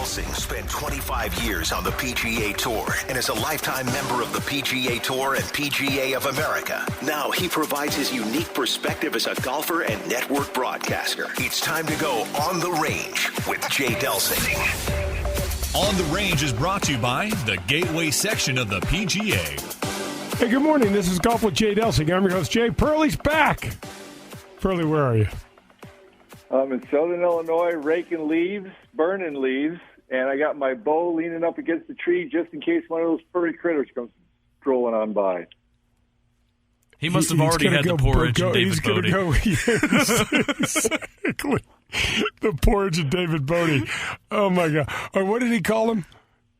Delsing spent 25 years on the PGA Tour and is a lifetime member of the PGA Tour and PGA of America. Now he provides his unique perspective as a golfer and network broadcaster. It's time to go on the range with Jay Delsing. On the Range is brought to you by the Gateway section of the PGA. Hey, good morning. This is Golf with Jay Delsing. I'm your host, Jay. Pearlie's back. Pearlie, where are you? I'm in Southern Illinois, raking leaves, burning leaves, and I got my bow leaning up against the tree just in case one of those furry critters comes strolling on by. He must have already had the porridge and David Bodie. Exactly. The porridge and David Bodie. Oh, my God. Or what did he call him?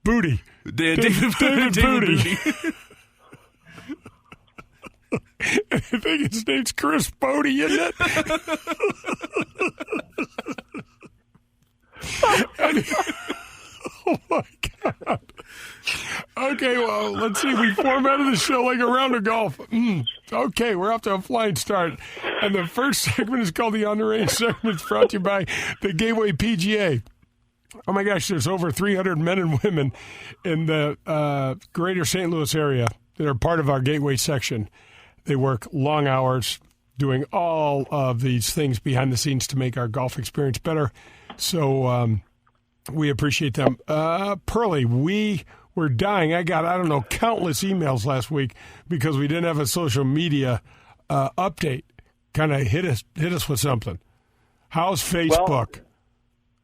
Booty. David Booty. I think his name's Chris Bodie, isn't it? Oh, my God. Okay, well, let's see. We formatted the show like a round of golf. Okay, we're off to a flying start. And the first segment is called the On the Range segment. It's brought to you by the Gateway PGA. Oh, my gosh, there's over 300 men and women in the greater St. Louis area that are part of our Gateway section. They work long hours doing all of these things behind the scenes to make our golf experience better. So we appreciate them. Pearlie, we were dying. I got, countless emails last week because we didn't have a social media update. Kind of hit us with something. How's Facebook?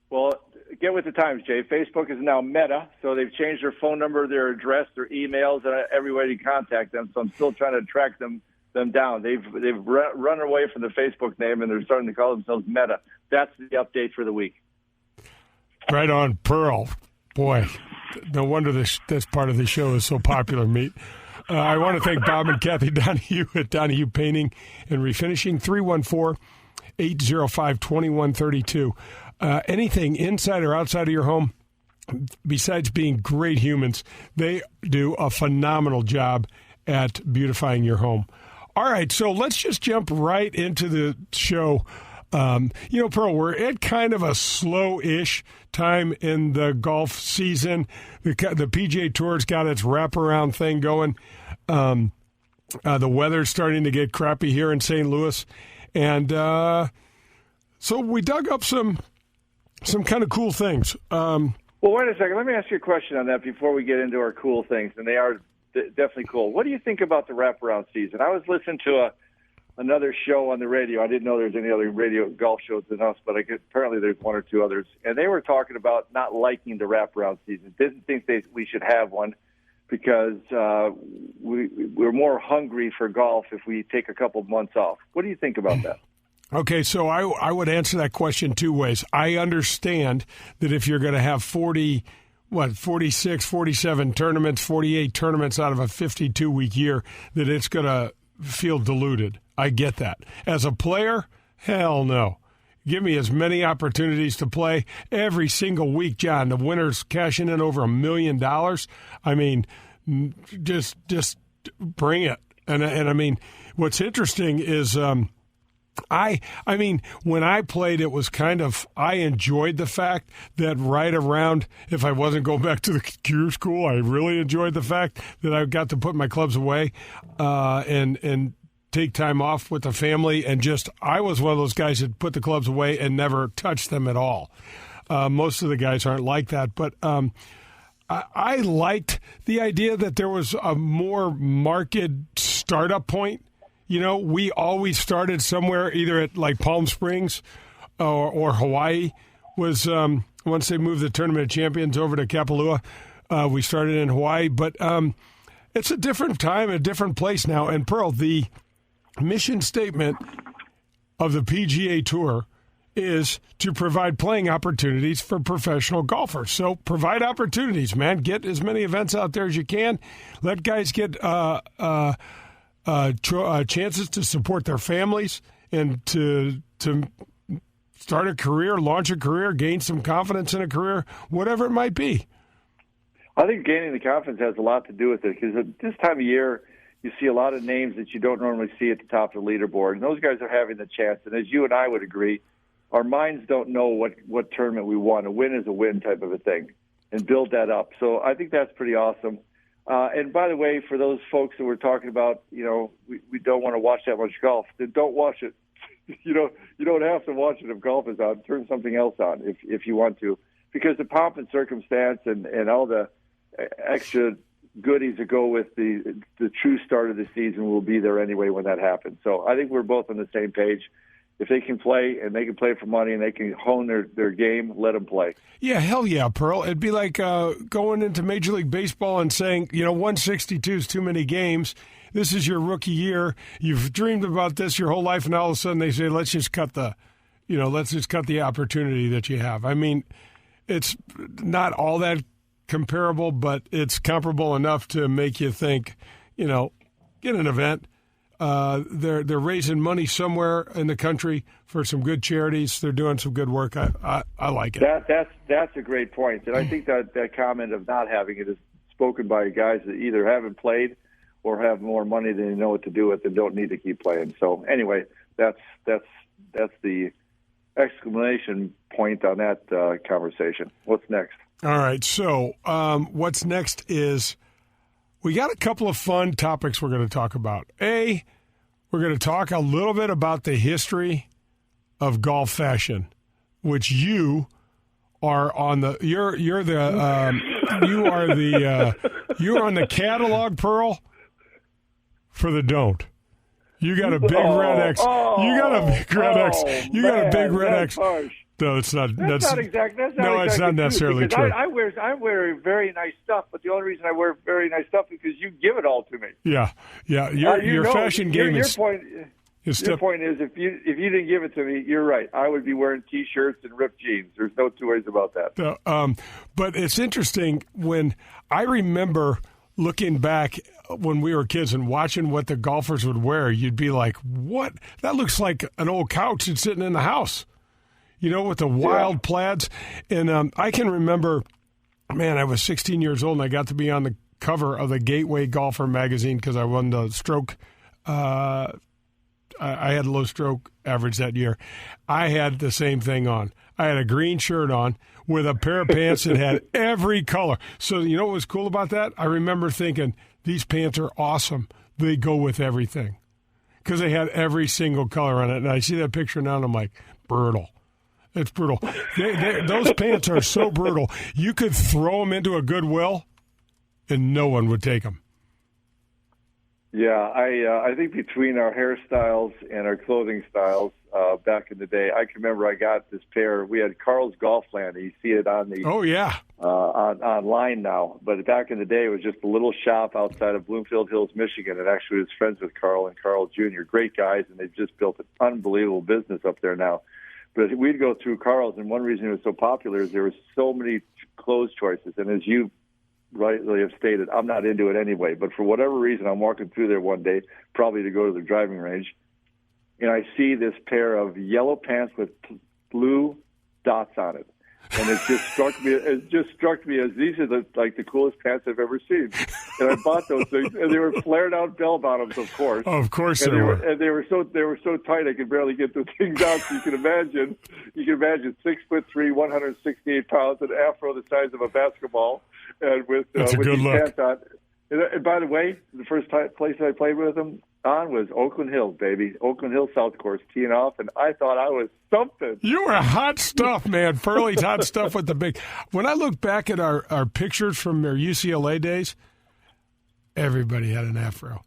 Well, get with the times, Jay. Facebook is now Meta, so they've changed their phone number, their address, their emails, and every way to contact them. So I'm still trying to track them down. They've run away from the Facebook name, and they're starting to call themselves Meta. That's the update for the week. Right on, Pearl. Boy, no wonder this part of the show is so popular, meet. I want to thank Bob and Kathy Donahue at Donahue Painting and Refinishing, 314-805-2132. Anything inside or outside of your home, besides being great humans, they do a phenomenal job at beautifying your home. All right, so let's just jump right into the show. Pearl, we're at kind of a slow-ish time in the golf season. The PGA Tour's got its wraparound thing going. The weather's starting to get crappy here in St. Louis. And so we dug up some kind of cool things. Well, wait a second. Let me ask you a question on that before we get into our cool things, and they are definitely cool. What do you think about the wraparound season? I was listening to another show on the radio. I didn't know there was any other radio golf shows than us, but apparently there's one or two others. And they were talking about not liking the wraparound season. Didn't think we should have one because we're more hungry for golf if we take a couple of months off. What do you think about that? Okay, so I would answer that question two ways. I understand that if you're going to have 46, 47 tournaments, 48 tournaments out of a 52-week year, that it's going to feel diluted. I get that. As a player, hell no. Give me as many opportunities to play every single week, John. The winner's cashing in over $1 million. I mean, just bring it. And I mean, what's interesting is I mean, when I played, it was I enjoyed the fact that right around, if I wasn't going back to the Cure School, I really enjoyed the fact that I got to put my clubs away and take time off with the family. And I was one of those guys that put the clubs away and never touched them at all. Most of the guys aren't like that. But I liked the idea that there was a more marked startup point. We always started somewhere, either at like Palm Springs or Hawaii. Was once they moved the Tournament of Champions over to Kapalua, we started in Hawaii. But it's a different time, a different place now. And Pearl, the mission statement of the PGA Tour is to provide playing opportunities for professional golfers. So provide opportunities, man. Get as many events out there as you can. Let guys get chances to support their families and to start a career, launch a career, gain some confidence in a career, whatever it might be. I think gaining the confidence has a lot to do with it because at this time of year, you see a lot of names that you don't normally see at the top of the leaderboard, and those guys are having the chance. And as you and I would agree, our minds don't know what tournament we want. A win is a win type of a thing, and build that up. So I think that's pretty awesome. And by the way, for those folks that we're talking about, we don't want to watch that much golf, then don't watch it. You don't have to watch it if golf is on. Turn something else on if you want to, because the pomp and circumstance and all the extra goodies that go with the true start of the season will be there anyway when that happens. So I think we're both on the same page. If they can play and they can play for money and they can hone their game, let them play. Yeah, hell yeah, Pearl. It'd be like going into Major League Baseball and saying, 162 is too many games. This is your rookie year. You've dreamed about this your whole life, and all of a sudden they say, let's just cut the opportunity that you have. I mean, it's not all that comparable, but it's comparable enough to make you think, get an event. They're raising money somewhere in the country for some good charities. They're doing some good work. I like it. That's a great point. And I think that comment of not having it is spoken by guys that either haven't played or have more money than they know what to do with and don't need to keep playing. So anyway, that's the exclamation point on that conversation. What's next? All right. So what's next is we got a couple of fun topics we're going to talk about. We're going to talk a little bit about the history of golf fashion, which you are on the you're on the catalog, Pearl, for the don't. You got a big red X. You got a big red X. You got a big red X. Harsh. No, it's not. That's not exactly. It's not necessarily true. I wear very nice stuff, but the only reason I wear very nice stuff is because you give it all to me. Yeah. Your fashion game is. Your point is, if you didn't give it to me, you're right. I would be wearing T-shirts and ripped jeans. There's no two ways about that. But it's interesting when I remember looking back when we were kids and watching what the golfers would wear. You'd be like, "What? That looks like an old couch that's sitting in the house." With the wild plaids. And I can remember, man, I was 16 years old and I got to be on the cover of the Gateway Golfer magazine because I won the stroke. I had a low stroke average that year. I had the same thing on. I had a green shirt on with a pair of pants that had every color. So you know what was cool about that? I remember thinking, these pants are awesome. They go with everything because they had every single color on it. And I see that picture now and I'm like, brutal. It's brutal. Those pants are so brutal. You could throw them into a Goodwill, and no one would take them. Yeah, I think between our hairstyles and our clothing styles back in the day, I can remember I got this pair. We had Carl's Golfland. You see it on the online now. But back in the day, it was just a little shop outside of Bloomfield Hills, Michigan, and actually was friends with Carl and Carl Jr. Great guys, and they've just built an unbelievable business up there now. But we'd go through Carl's, and one reason it was so popular is there were so many clothes choices. And as you rightly have stated, I'm not into it anyway. But for whatever reason, I'm walking through there one day, probably to go to the driving range, and I see this pair of yellow pants with blue dots on it. And it just struck me. It just struck me as these are the coolest pants I've ever seen. And I bought those things, and they were flared out bell bottoms, of course. Of course, and they were. And they were so tight I could barely get the things out. So you can imagine 6'3", 168 pounds, an afro the size of a basketball, and with these pants on. And by the way, the first place I played with them on was Oakland Hills, baby. Oakland Hills South Course, teeing off, and I thought I was something. You were hot stuff, man. Pearly's hot stuff with the big. When I look back at our pictures from their UCLA days, everybody had an afro.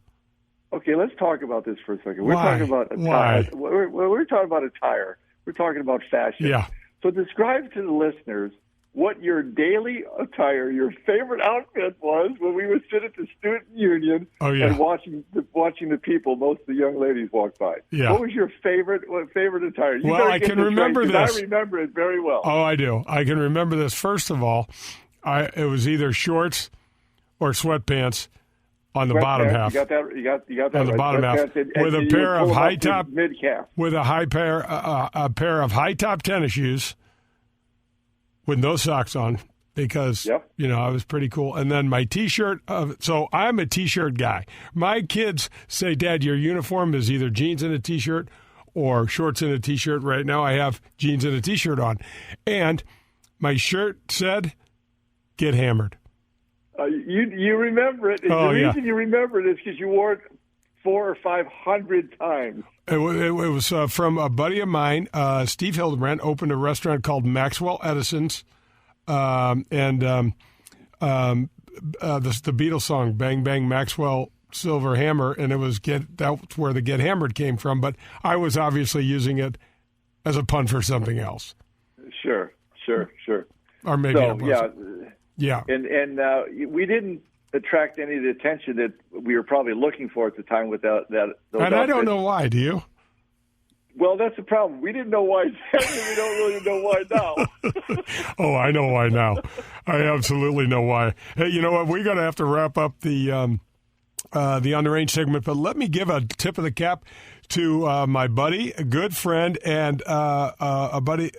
Okay, let's talk about this for a second. We're talking about attire. We're talking about attire. We're talking about fashion. Yeah. So describe to the listeners what your daily attire, your favorite outfit was when we would sit at the student union and watching the people, most of the young ladies walk by. Yeah. What was your favorite attire? I can remember this. I remember it very well. Oh, I do. I can remember this. First of all, it was either shorts or sweatpants on the bottom half. You got that on the bottom half with a pair of high top mid-calf. With a pair of high top tennis shoes. With no socks on because, I was pretty cool. And then my T-shirt. So I'm a T-shirt guy. My kids say, Dad, your uniform is either jeans and a T-shirt or shorts and a T-shirt. Right now I have jeans and a T-shirt on. And my shirt said, "Get hammered." You remember it. Oh, the yeah. reason you remember it is because you wore it 400 or 500 times. It was from a buddy of mine, Steve Hildebrand, opened a restaurant called Maxwell Edison's, the Beatles song "Bang Bang Maxwell Silver Hammer," and that's where the "Get Hammered" came from. But I was obviously using it as a pun for something else. Sure. Or maybe it wasn't. Yeah. And we didn't attract any of the attention that we were probably looking for at the time with those And outfits. I don't know why. Do you? Well, that's the problem. We didn't know why then, and we don't really know why now. Oh, I know why now. I absolutely know why. Hey, you know what? We're going to have to wrap up the On the Range segment, but let me give a tip of the cap to my buddy, a good friend, and a buddy,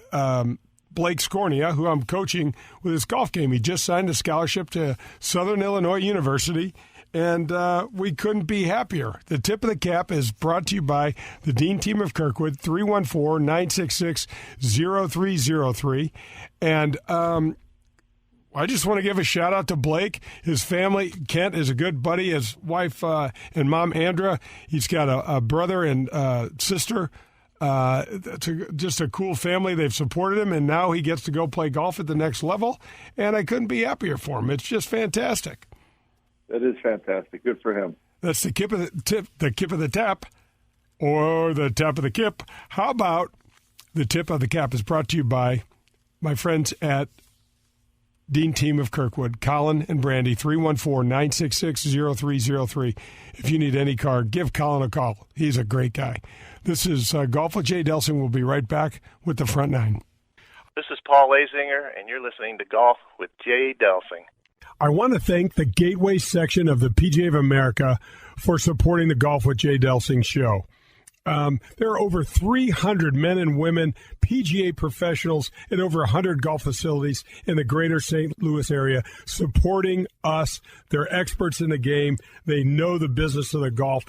Blake Scornia, who I'm coaching with his golf game. He just signed a scholarship to Southern Illinois University, and we couldn't be happier. The tip of the cap is brought to you by the Dean team of Kirkwood, 314-966-0303. And I just want to give a shout-out to Blake. His family, Kent, is a good buddy. His wife and mom, Andra. He's got a brother and sister. Just a cool family. They've supported him, and now he gets to go play golf at the next level, and I couldn't be happier for him. It's just fantastic. That is fantastic. Good for him. That's the kip of the tap, or the tap of the kip. How about the tip of the cap is brought to you by my friends at Dean team of Kirkwood, Colin and Brandy, 314-966-0303. If you need any car, give Colin a call. He's a great guy. This is Golf with Jay Delsing. We'll be right back with the front nine. This is Paul Azinger, and you're listening to Golf with Jay Delsing. I want to thank the Gateway section of the PGA of America for supporting the Golf with Jay Delsing show. There are over 300 men and women PGA professionals at over 100 golf facilities in the greater St. Louis area supporting us. They're experts in the game. They know the business of golf.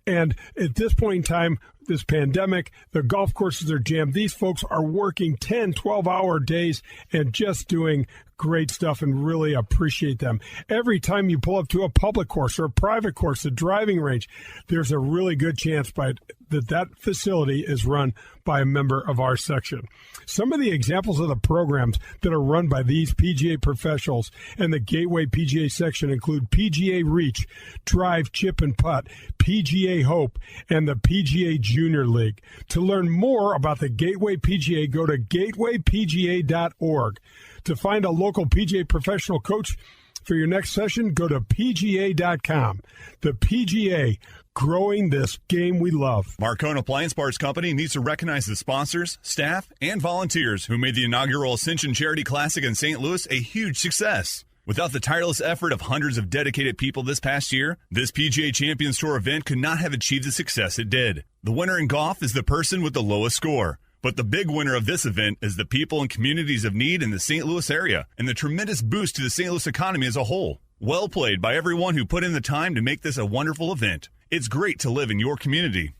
And at this point in time, this pandemic, the golf courses are jammed. These folks are working 10, 12-hour days and just doing great stuff, and really appreciate them. Every time you pull up to a public course or a private course, a driving range, there's a really good chance that facility is run by a member of our section. Some of the examples of the programs that are run by these PGA professionals and the Gateway PGA section include PGA Reach, Drive, Chip and Putt, PGA Hope, and the PGA Junior League. To learn more about the Gateway PGA, go to gatewaypga.org. To find a local PGA professional coach for your next session, go to PGA.com. The PGA, growing this game we love. Marcone Appliance Parts Company needs to recognize the sponsors, staff, and volunteers who made the inaugural Ascension Charity Classic in St. Louis a huge success. Without the tireless effort of hundreds of dedicated people this past year, this PGA Champions Tour event could not have achieved the success it did. The winner in golf is the person with the lowest score. But the big winner of this event is the people and communities of need in the St. Louis area and the tremendous boost to the St. Louis economy as a whole. Well played by everyone who put in the time to make this a wonderful event. It's great to live in your community.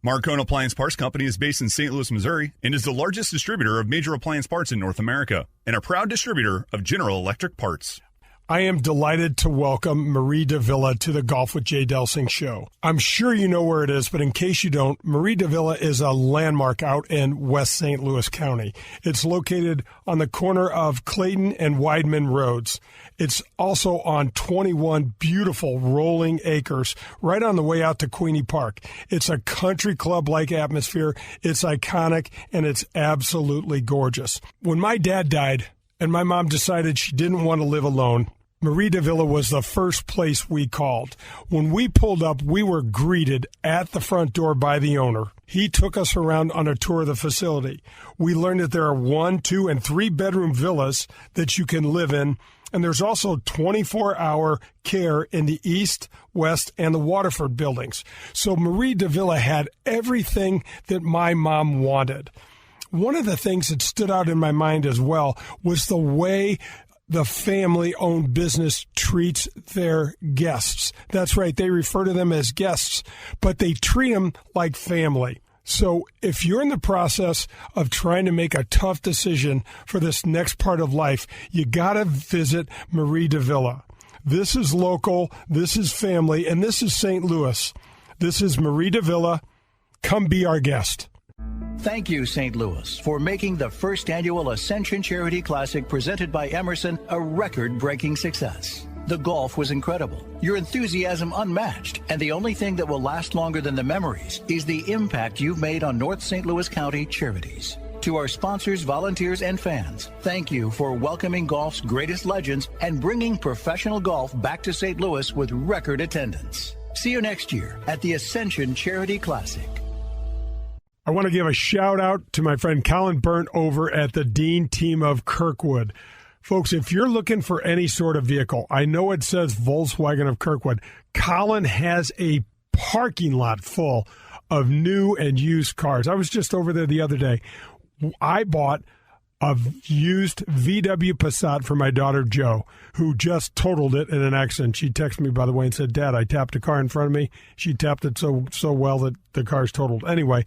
Marcone Appliance Parts Company is based in St. Louis, Missouri, and is the largest distributor of major appliance parts in North America and a proud distributor of General Electric parts. I am delighted to welcome Marie Davila to the Golf with Jay Delsing show. I'm sure you know where it is, but in case you don't, Marie Davila is a landmark out in West St. Louis County. It's located on the corner of Clayton and Weidman Roads. It's also on 21 beautiful rolling acres right on the way out to Queenie Park. It's a country club-like atmosphere. It's iconic, and it's absolutely gorgeous. When my dad died and my mom decided she didn't want to live alone, Marie Davila was the first place we called. When we pulled up, we were greeted at the front door by the owner. He took us around on a tour of the facility. We learned that there are 1, 2, and 3-bedroom villas that you can live in, and there's also 24-hour care in the East, West, and the Waterford buildings. So Marie Davila had everything that my mom wanted. One of the things that stood out in my mind as well was the way the family-owned business treats their guests. That's right, they refer to them as guests, but they treat them like family. So if you're in the process of trying to make a tough decision for this next part of life, you got to visit Marie Duvall. This is local, this is family, and this is St. Louis. This is Marie Duvall. Come be our guest. Thank you, St. Louis, for making the first annual Ascension Charity Classic presented by Emerson a record-breaking success. The golf was incredible, your enthusiasm unmatched, and the only thing that will last longer than the memories is the impact you've made on North St. Louis County charities. To our sponsors, volunteers, and fans, thank you for welcoming golf's greatest legends and bringing professional golf back to St. Louis with record attendance. See you next year at the Ascension Charity Classic. I want to give a shout out to my friend Colin Burnt over at the Dean team of Kirkwood. Folks, if you're looking for any sort of vehicle, I know it says Volkswagen of Kirkwood. Colin has a parking lot full of new and used cars. I was just over there the other day. I bought a used VW Passat for my daughter, Jo, who just totaled it in an accident. She texted me, by the way, and said, Dad, I tapped a car in front of me. She tapped it so well that the car's totaled. Anyway,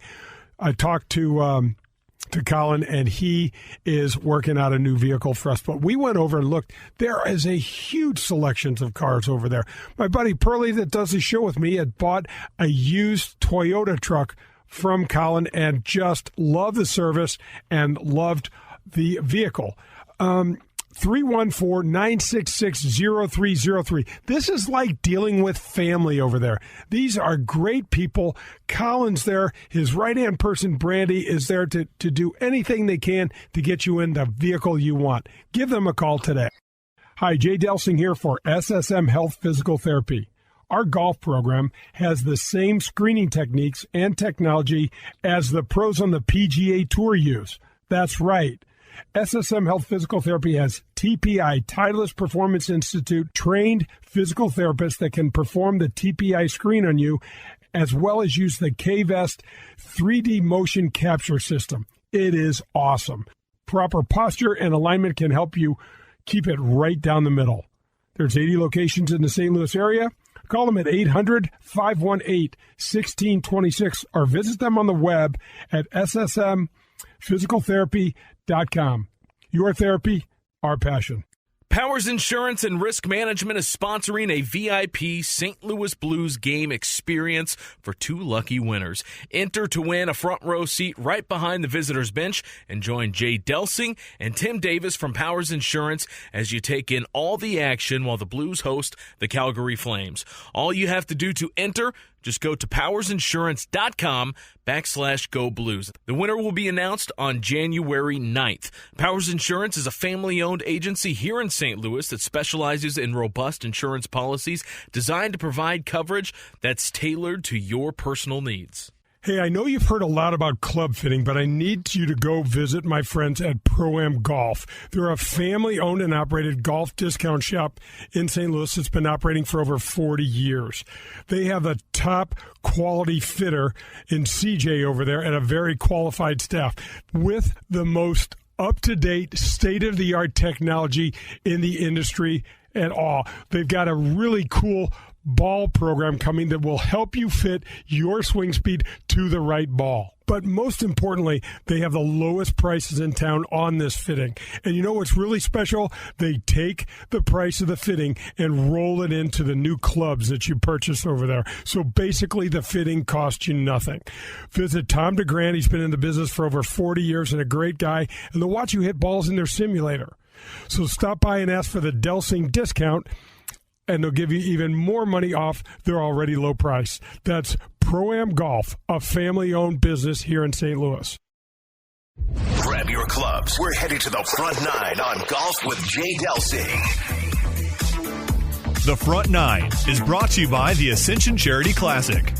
I talked to Colin, and he is working out a new vehicle for us. But we went over and looked. There is a huge selection of cars over there. My buddy Pearlie that does the show with me had bought a used Toyota truck from Colin and just loved the service and loved the vehicle. 314-966-0303. This is like dealing with family over there. These are great people. Colin's there. His right-hand person, Brandy, is there to do anything they can to get you in the vehicle you want. Give them a call today. Hi, Jay Delsing here for SSM Health Physical Therapy. Our golf program has the same screening techniques and technology as the pros on the PGA Tour use. That's right. SSM Health Physical Therapy has TPI, Titleist Performance Institute, trained physical therapists that can perform the TPI screen on you, as well as use the K-Vest 3D motion capture system. It is awesome. Proper posture and alignment can help you keep it right down the middle. There's 80 locations in the St. Louis area. Call them at 800-518-1626 or visit them on the web at ssmphysicaltherapy.com. Your therapy, our passion. Powers Insurance and Risk Management is sponsoring a VIP St. Louis Blues game experience for 2 lucky winners. Enter to win a front row seat right behind the visitors' bench and join Jay Delsing and Tim Davis from Powers Insurance as you take in all the action while the Blues host the Calgary Flames. All you have to do to enter, just go to powersinsurance.com/Go Blues. The winner will be announced on January 9th. Powers Insurance is a family-owned agency here in St. Louis that specializes in robust insurance policies designed to provide coverage that's tailored to your personal needs. Hey, I know you've heard a lot about club fitting, but I need you to go visit my friends at Pro-Am Golf. They're a family-owned and operated golf discount shop in St. Louis that's been operating for over 40 years. They have a top quality fitter in CJ over there and a very qualified staff with the most up-to-date, state-of-the-art technology in the industry at all. They've got a really cool ball program coming that will help you fit your swing speed to the right ball. But most importantly, they have the lowest prices in town on this fitting. And you know what's really special? They take the price of the fitting and roll it into the new clubs that you purchase over there. So basically, the fitting costs you nothing. Visit Tom DeGrand. He's been in the business for over 40 years and a great guy. And they'll watch you hit balls in their simulator. So stop by and ask for the Delsing discount, and they'll give you even more money off their already low price. That's Pro-Am Golf, a family-owned business here in St. Louis. Grab your clubs. We're headed to the front 9 on Golf with Jay Delsing. The Front 9 is brought to you by the Ascension Charity Classic.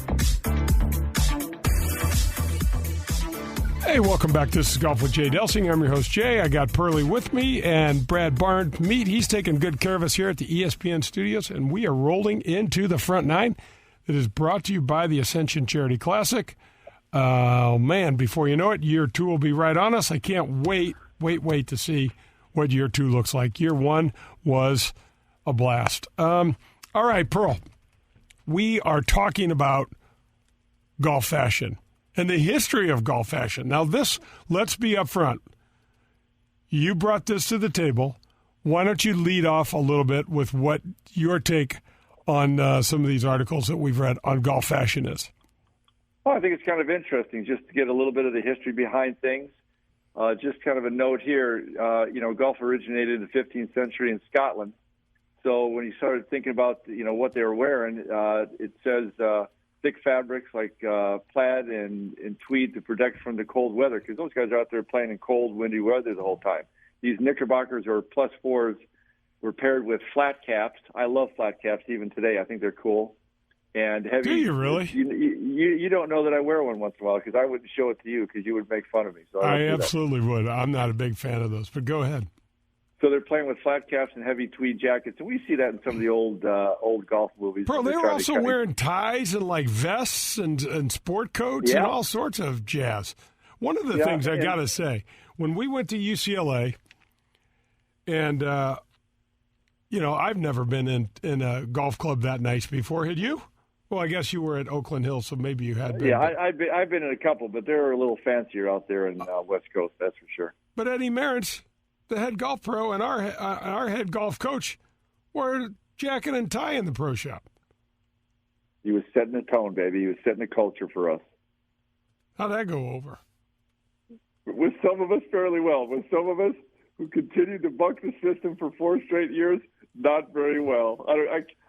Hey, welcome back. This is Golf with Jay Delsing. I'm your host, Jay. I got Pearlie with me and Brad Barnes. He's taking good care of us here at the ESPN studios, and we are rolling into the Front 9 that is brought to you by the Ascension Charity Classic. Oh, man, before you know it, year 2 will be right on us. I can't wait to see what year 2 looks like. Year 1 was a blast. All right, Pearl, we are talking about golf fashion. and the history of golf fashion. Now, let's be upfront. You brought this to the table. Why don't you lead off a little bit with what your take on some of these articles that we've read on golf fashion is? Well, I think it's kind of interesting just to get a little bit of the history behind things. Just kind of a note here, golf originated in the 15th century in Scotland. So when you started thinking about, what they were wearing, it says thick fabrics like plaid and tweed to protect from the cold weather, because those guys are out there playing in cold, windy weather the whole time. These knickerbockers or plus fours were paired with flat caps. I love flat caps even today. I think they're cool. And heavy. Do you really? You don't know that I wear one once in a while, because I wouldn't show it to you because you would make fun of me. So I absolutely would. I'm not a big fan of those, but go ahead. So they're playing with flat caps and heavy tweed jackets, and we see that in some of the old golf movies. Bro, they were also wearing ties and like vests and sport coats and all sorts of jazz. One of the things I got to say, when we went to UCLA, and I've never been in a golf club that nice before. Had you? Well, I guess you were at Oakland Hill, so maybe you had been. Yeah, I've been in a couple, but they're a little fancier out there in West Coast, that's for sure. But Eddie Merritt's the head golf pro, and our head golf coach wore jacket and tie in the pro shop. He was setting the tone, baby. He was setting the culture for us. How'd that go over? With some of us, fairly well. With some of us who continued to buck the system for 4 straight years, not very well.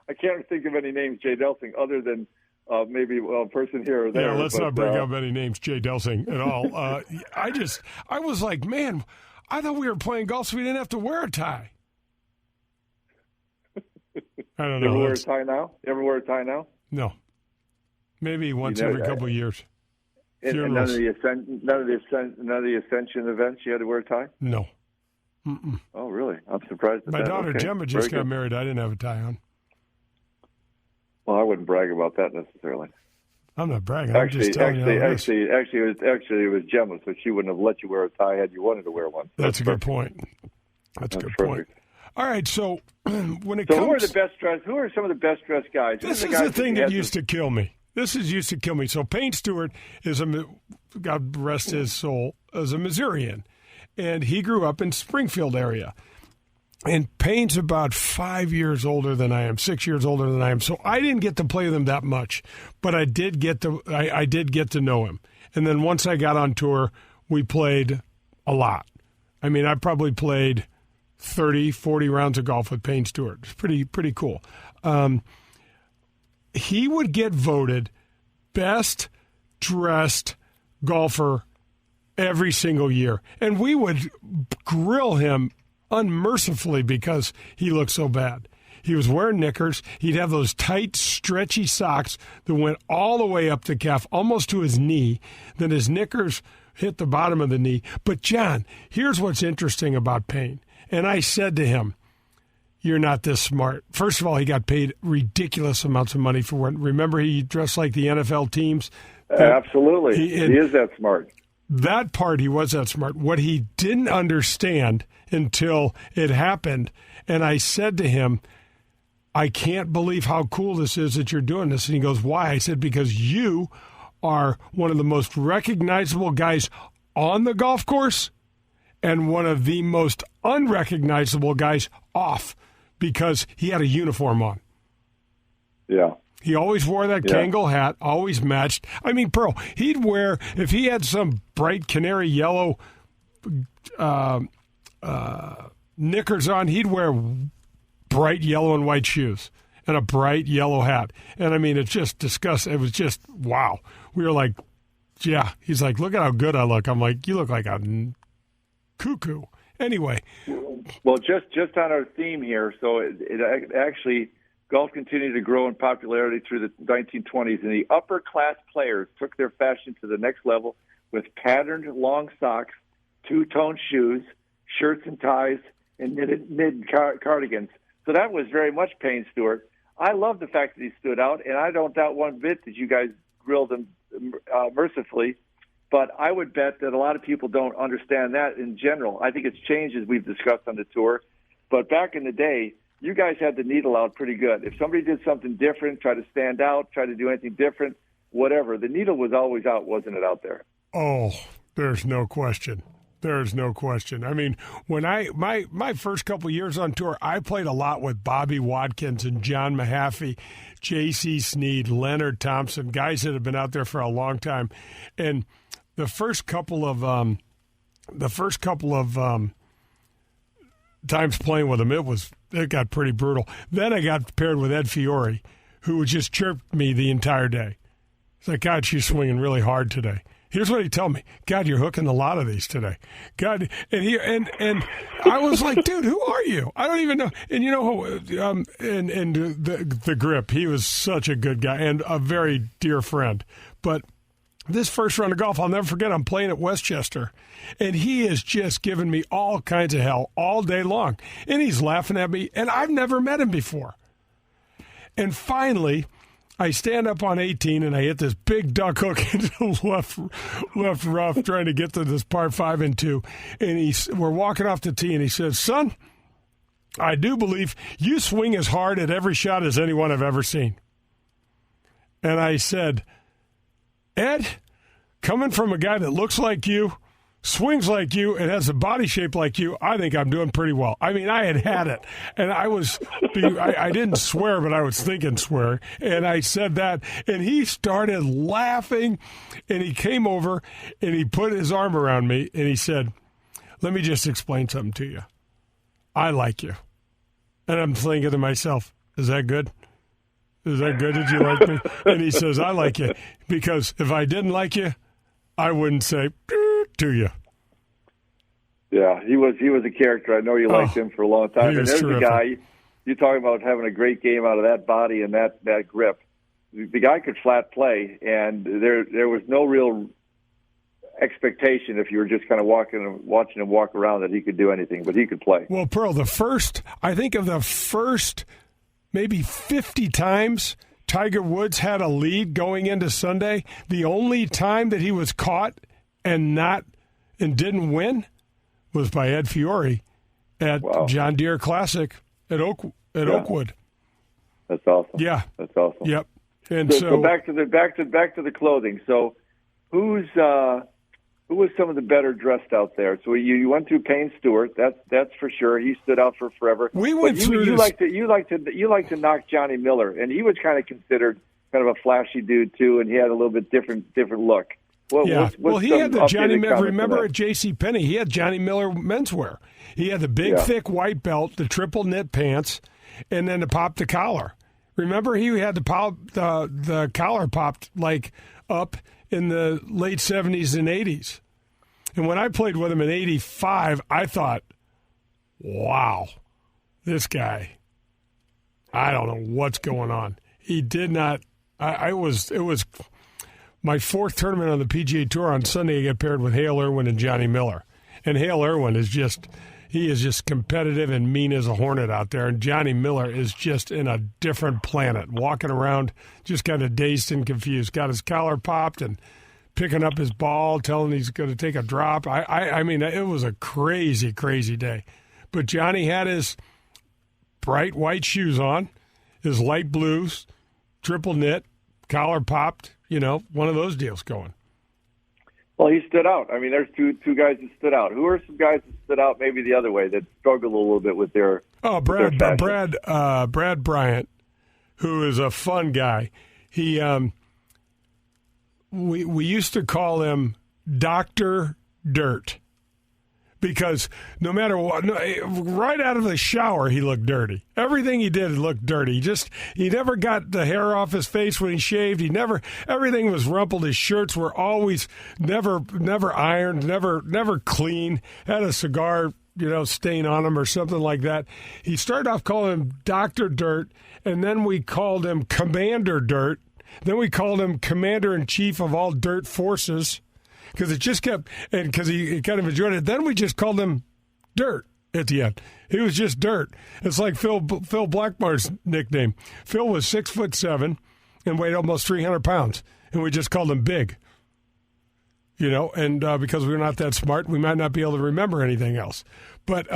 I can't think of any names, Jay Delsing, other than maybe a person here or there. Yeah, let's not bring up any names, Jay Delsing, at all. I was like, man, I thought we were playing golf so we didn't have to wear a tie. I don't know. You ever wear a tie now? You ever wear a tie now? No. Maybe once every couple of years. And none of the Ascension events you had to wear a tie? No. Mm-mm. Oh, really? I'm surprised at My that. daughter Gemma just got married. I didn't have a tie on. Well, I wouldn't brag about that necessarily. I'm not bragging. I'm just telling you. Actually, it was Gemma, so she wouldn't have let you wear a tie had you wanted to wear one. That's a good point. That's a good point. All right, so when it comes, who are the best dressed? Who are some of the best dressed guys? This is the thing that used to kill me. So Payne Stewart is God rest his soul, is a Missourian, and he grew up in Springfield area. And Payne's about 5 years older than I am, 6 years older than I am. So I didn't get to play with him that much, but I did get to know him. And then once I got on tour, we played a lot. I mean, I probably played 30, 40 rounds of golf with Payne Stewart. It's pretty cool. He would get voted best dressed golfer every single year. And we would grill him unmercifully because he looked so bad. He was wearing knickers. He'd have those tight, stretchy socks that went all the way up the calf, almost to his knee. Then his knickers hit the bottom of the knee. But, John, here's what's interesting about Payne. And I said to him, you're not this smart. First of all, he got paid ridiculous amounts of money for what. Remember, he dressed like the NFL teams? Absolutely. He is that smart. That part, he was that smart. What he didn't understand until it happened, and I said to him, I can't believe how cool this is that you're doing this. And he goes, why? I said, because you are one of the most recognizable guys on the golf course and one of the most unrecognizable guys off, because he had a uniform on. Yeah. He always wore that Kangol hat, always matched. I mean, Pearl, he'd wear, if he had some bright canary yellow knickers on, he'd wear bright yellow and white shoes and a bright yellow hat. And I mean, it's just disgusting. It was just, wow. We were like, yeah. He's like, look at how good I look. I'm like, you look like a cuckoo. Anyway. Well, just on our theme here, so it actually, golf continued to grow in popularity through the 1920s, and the upper-class players took their fashion to the next level with patterned long socks, two-tone shoes, shirts and ties, and knitted cardigans. So that was very much Payne Stewart. I love the fact that he stood out, and I don't doubt one bit that you guys grilled him mercifully. But I would bet that a lot of people don't understand that in general. I think it's changed as we've discussed on the tour. But back in the day, you guys had the needle out pretty good. If somebody did something different, try to stand out, try to do anything different, whatever, the needle was always out, wasn't it, out there? Oh, there's no question. There's no question. I mean, when my first couple years on tour, I played a lot with Bobby Watkins and John Mahaffey, J.C. Sneed, Leonard Thompson, guys that have been out there for a long time. And the first couple of times playing with them, it got pretty brutal. Then I got paired with Ed Fiore, who just chirped me the entire day. It's like, God, she's swinging really hard today. Here's what he told me. God, you're hooking a lot of these today. God, and I was like, dude, who are you? I don't even know. And you know who? The grip. He was such a good guy and a very dear friend. But this first round of golf, I'll never forget. I'm playing at Westchester, and he is just giving me all kinds of hell all day long, and he's laughing at me. And I've never met him before. And finally, I stand up on 18 and I hit this big duck hook into left rough, trying to get to this par 5 and 2. And we're walking off the tee, and he says, "Son, I do believe you swing as hard at every shot as anyone I've ever seen." And I said, "Ed, coming from a guy that looks like you, swings like you, and has a body shape like you, I think I'm doing pretty well." I mean, I had it. And I didn't swear, but I was thinking swear. And I said that, and he started laughing, and he came over, and he put his arm around me, and he said, "Let me just explain something to you. I like you." And I'm thinking to myself, is that good? Is that good? Did you like me? And he says, "I like you, because if I didn't like you, I wouldn't say to you." Yeah, he was a character. I know you liked him for a long time. And there's terrific. a guy, you talking about having a great game out of that body and that grip. The guy could flat play, and there was no real expectation if you were just kind of watching him walk around that he could do anything, but he could play. Well, Pearl, I think of the first maybe 50 times Tiger Woods had a lead going into Sunday, the only time that he was caught and didn't win was by Ed Fiore at John Deere Classic at Oakwood. That's awesome. Yeah, that's awesome. Yep. And so back to the clothing. So who was some of the better dressed out there? So you went through Payne Stewart. That's for sure. He stood out for forever. We went through. You like to knock Johnny Miller, and he was kind of considered kind of a flashy dude too, and he had a little bit different look. He had the Johnny Miller. Remember at J.C. Penney, he had Johnny Miller menswear. He had the big, thick white belt, the triple knit pants, and then to pop the collar. Remember, he had the collar popped like up in the late 70s and 80s. And when I played with him in 85, I thought, wow, this guy, I don't know what's going on. He did not. It was my fourth tournament on the PGA Tour. On Sunday, I get paired with Hale Irwin and Johnny Miller. And Hale Irwin is just competitive and mean as a hornet out there. And Johnny Miller is just in a different planet, walking around just kind of dazed and confused. Got his collar popped and picking up his ball, telling he's going to take a drop. I mean, it was a crazy, crazy day. But Johnny had his bright white shoes on, his light blues, triple knit, collar popped, one of those deals going. Well, he stood out. I mean, there's two guys that stood out. Who are some guys that stood out maybe the other way that struggled a little bit with their Brad Bryant, who is a fun guy. He we used to call him Dr. Dirt, because no matter what, right out of the shower, he looked dirty. Everything he did looked dirty. He never got the hair off his face when he shaved. Everything was rumpled. His shirts were always never ironed, never clean. Had a cigar, stain on him or something like that. He started off calling him Dr. Dirt, and then we called him Commander Dirt. Then we called him Commander-in-Chief of all dirt forces, because it just kept, and because he kind of enjoyed it. Then we just called him Dirt at the end. He was just Dirt. It's like Phil Blackmar's nickname. Phil was 6'7" and weighed almost 300 pounds, and we just called him Big. And because we're not that smart, we might not be able to remember anything else. But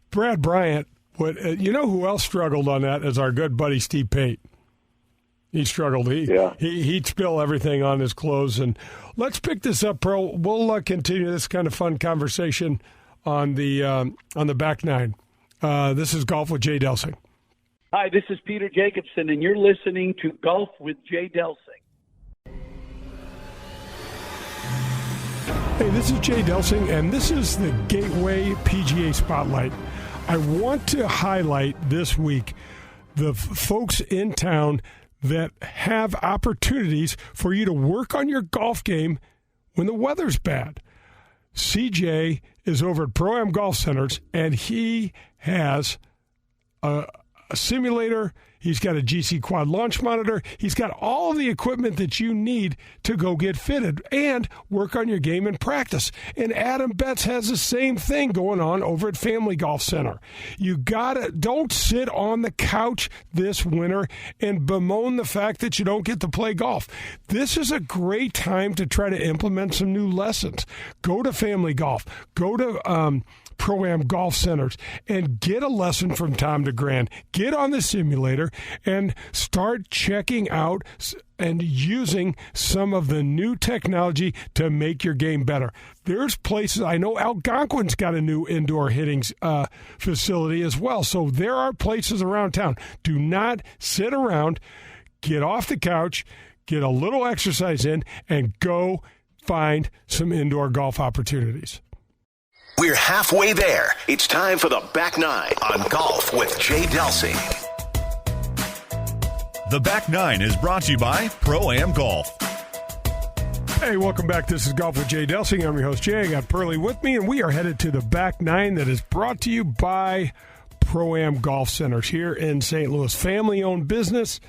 Brad Bryant, who else struggled on that is our good buddy Steve Pate. He struggled. He'd spill everything on his clothes. And let's pick this up, Pro. We'll continue this kind of fun conversation on the back nine. This is Golf with Jay Delsing. Hi, this is Peter Jacobson, and you're listening to Golf with Jay Delsing. Hey, this is Jay Delsing, and this is the Gateway PGA Spotlight. I want to highlight this week the folks in town that have opportunities for you to work on your golf game when the weather's bad. CJ is over at Pro-Am Golf Centers, and he has a simulator. He's got a GC Quad launch monitor. He's got all the equipment that you need to go get fitted and work on your game in practice. And Adam Betts has the same thing going on over at Family Golf Center. Don't sit on the couch this winter and bemoan the fact that you don't get to play golf. This is a great time to try to implement some new lessons. Go to Family Golf. Go to Pro-Am Golf Centers and get a lesson from Tom DeGrand. Get on the simulator and start checking out and using some of the new technology to make your game better. There's places, I know Algonquin's got a new indoor hitting facility as well. So there are places around town. Do not sit around. Get off the couch, get a little exercise in, and go find some indoor golf opportunities. We're halfway there. It's time for the Back Nine on Golf with Jay Delsing. The Back Nine is brought to you by Pro-Am Golf. Hey, welcome back. This is Golf with Jay Delsing. I'm your host, Jay. I got Pearlie with me, and we are headed to the Back Nine that is brought to you by Pro-Am Golf Centers here in St. Louis. Family-owned business.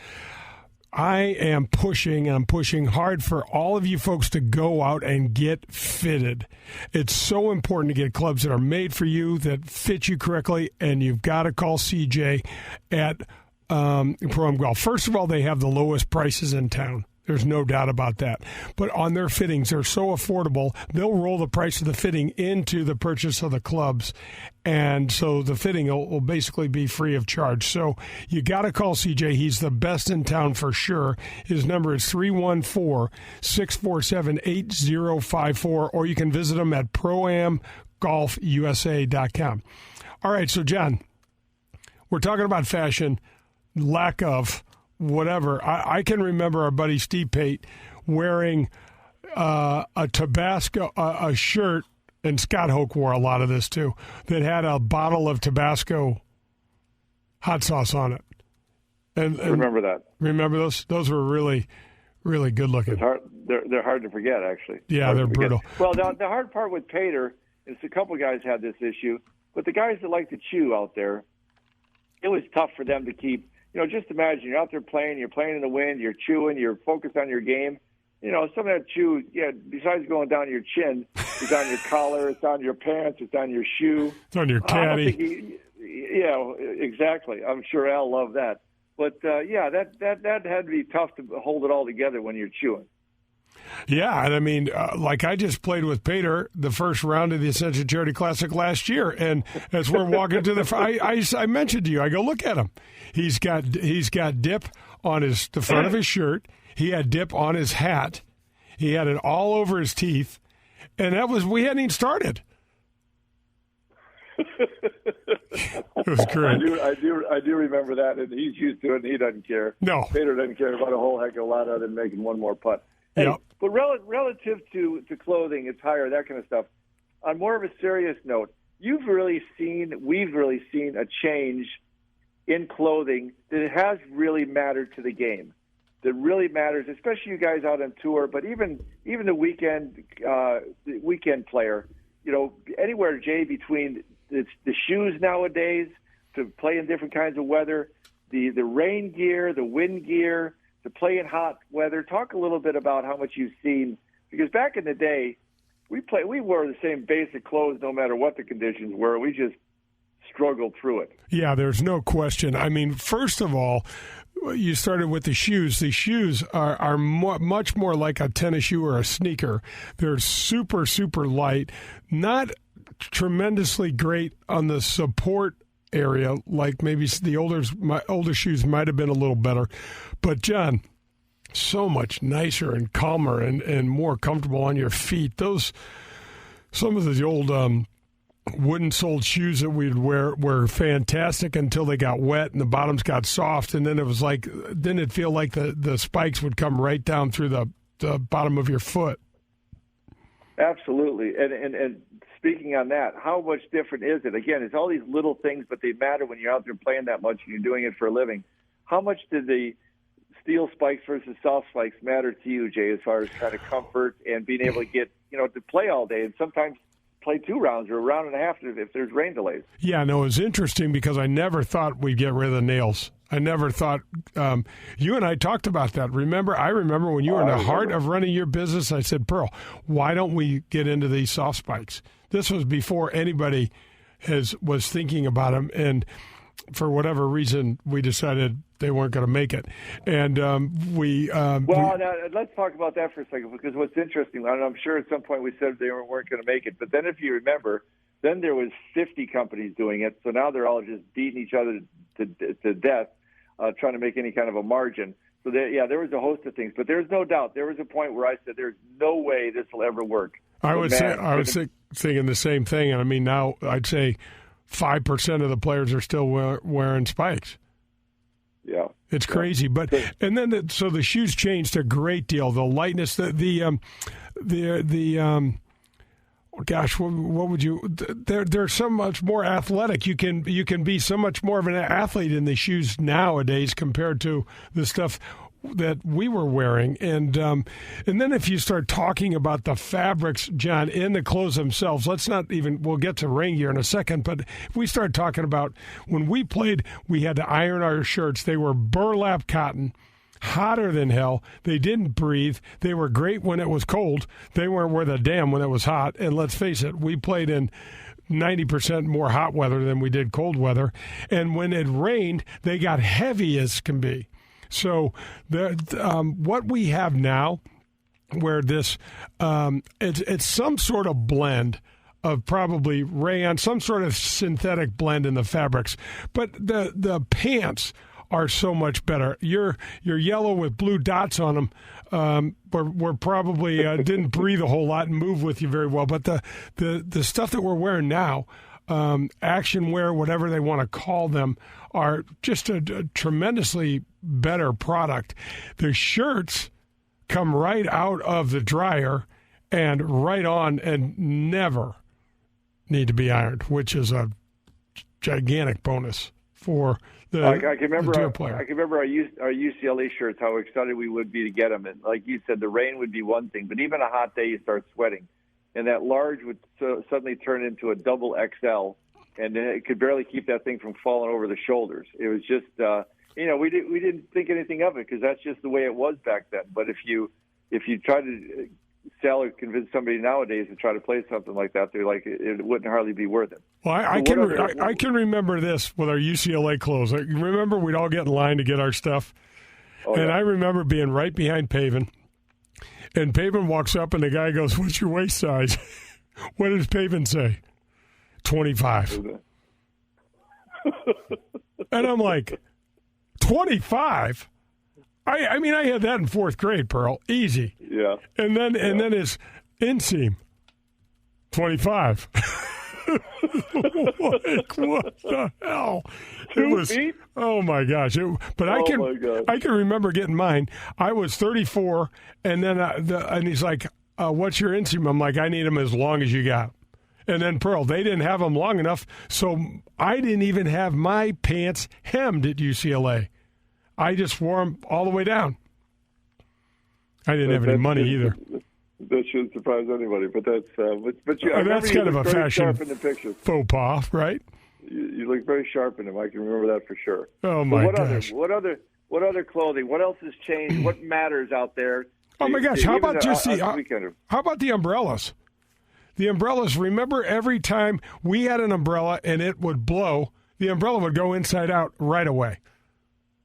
I am pushing, and I'm pushing hard for all of you folks to go out and get fitted. It's so important to get clubs that are made for you, that fit you correctly, and you've got to call CJ at Pro-Am Golf. First of all, they have the lowest prices in town. There's no doubt about that. But on their fittings, they're so affordable, they'll roll the price of the fitting into the purchase of the clubs. And so the fitting will basically be free of charge. So you got to call CJ. He's the best in town for sure. His number is 314-647-8054, or you can visit him at proamgolfusa.com. All right, so John, we're talking about fashion, lack of whatever. I can remember our buddy Steve Pate wearing a Tabasco, a shirt, and Scott Hoke wore a lot of this too, that had a bottle of Tabasco hot sauce on it. And remember that. Remember those? Those were really, really good looking. They're hard to forget, actually. Yeah, they're brutal. Well, the hard part with Pater is a couple guys had this issue, but the guys that like to chew out there, it was tough for them to keep. Just imagine you're out there playing, you're playing in the wind, you're chewing, you're focused on your game. Some of that chew, besides going down your chin, it's on your collar, it's on your pants, it's on your shoe. It's on your caddy. Exactly. I'm sure Al loved that. But, that had to be tough to hold it all together when you're chewing. Yeah, and I mean, like I just played with Pater the first round of the Ascension Charity Classic last year, and as we're walking to I mentioned to you, I go, look at him. He's got dip on the front of his shirt. He had dip on his hat. He had it all over his teeth, and we hadn't even started. It was great. I do remember that, and he's used to it, and he doesn't care. No, Pater doesn't care about a whole heck of a lot other than making one more putt. Hey, yep. But relative to clothing, attire, that kind of stuff, on more of a serious note, we've really seen a change in clothing that has really mattered to the game. That really matters, especially you guys out on tour, but even the weekend player. Anywhere, Jay, between the shoes nowadays to play in different kinds of weather, the rain gear, the wind gear, to play in hot weather. Talk a little bit about how much you've seen, because back in the day, we wore the same basic clothes no matter what the conditions were. We just struggled through it. Yeah, there's no question. I mean, first of all, you started with the shoes. The shoes are much more like a tennis shoe or a sneaker. They're super, super light, not tremendously great on the support area, like maybe my older shoes might have been a little better. But, John, so much nicer and calmer and more comfortable on your feet. Some of the old wooden-soled shoes that we'd wear were fantastic until they got wet and the bottoms got soft, and then it'd feel like the spikes would come right down through the bottom of your foot. Absolutely. And speaking on that, how much different is it? Again, it's all these little things, but they matter when you're out there playing that much and you're doing it for a living. How much did the steel spikes versus soft spikes matter to you, Jay, as far as kind of comfort and being able to get, to play all day and sometimes play 2 rounds or a round and a half if there's rain delays? Yeah, no, it was interesting because I never thought we'd get rid of the nails. I never thought you and I talked about that. I remember when you were in the heart of running your business, I said, Pearl, why don't we get into these soft spikes? This was before anybody was thinking about them, and for whatever reason, we decided they weren't going to make it. And now, let's talk about that for a second, because what's interesting, and I'm sure at some point we said they weren't going to make it, but then if you remember, then there was 50 companies doing it, so now they're all just beating each other to death, trying to make any kind of a margin. So there was a host of things, but there's no doubt there was a point where I said there's no way this will ever work. I was thinking the same thing, and I mean now I'd say 5% of the players are still wearing spikes. Yeah, it's crazy. But and then so the shoes changed a great deal. The lightness, what would you? They're so much more athletic. You can be so much more of an athlete in the shoes nowadays compared to the stuff that we were wearing. And then if you start talking about the fabrics, John, in the clothes themselves, we'll get to rain gear in a second, but if we start talking about when we played, we had to iron our shirts. They were burlap cotton, hotter than hell. They didn't breathe. They were great when it was cold. They weren't worth a damn when it was hot. And let's face it, we played in 90% more hot weather than we did cold weather. And when it rained, they got heavy as can be. So what we have now, where this it's some sort of blend of probably rayon, some sort of synthetic blend in the fabrics, but the pants are so much better. Your yellow with blue dots on them were probably didn't breathe a whole lot and move with you very well. But the stuff that we're wearing now, action wear, whatever they want to call them, are just a tremendously better product. The shirts come right out of the dryer and right on and never need to be ironed, which is a gigantic bonus for the tour player. I can remember our UCLA shirts, how excited we would be to get them. And like you said, the rain would be one thing, but even a hot day, you start sweating. And that large would suddenly turn into a double XL, and it could barely keep that thing from falling over the shoulders. It was just, we didn't think anything of it because that's just the way it was back then. But if you try to sell or convince somebody nowadays to try to play something like that, they're like, it wouldn't hardly be worth it. Well, I can remember this with our UCLA clothes. Remember, we'd all get in line to get our stuff, I remember being right behind Paven. And Paven walks up, and the guy goes, "What's your waist size?" What does Paven say? 25. And I'm like, 25? I mean, I had that in 4th grade, Pearl. Easy. Yeah. And then his inseam, 25. Like, what the hell? It was, oh my gosh! I can remember getting mine. I was 34, and then and he's like, "What's your inseam?" I'm like, "I need them as long as you got." And then Pearl, they didn't have them long enough, so I didn't even have my pants hemmed at UCLA. I just wore them all the way down. I didn't have any money either. That shouldn't surprise anybody, but that's that's kind of a fashion faux pas, right? You look very sharp in them. I can remember that for sure. Oh my gosh! What other clothing? What else has changed? What matters out there? Oh my gosh! How about how about the umbrellas? The umbrellas. Remember, every time we had an umbrella and it would blow, the umbrella would go inside out right away.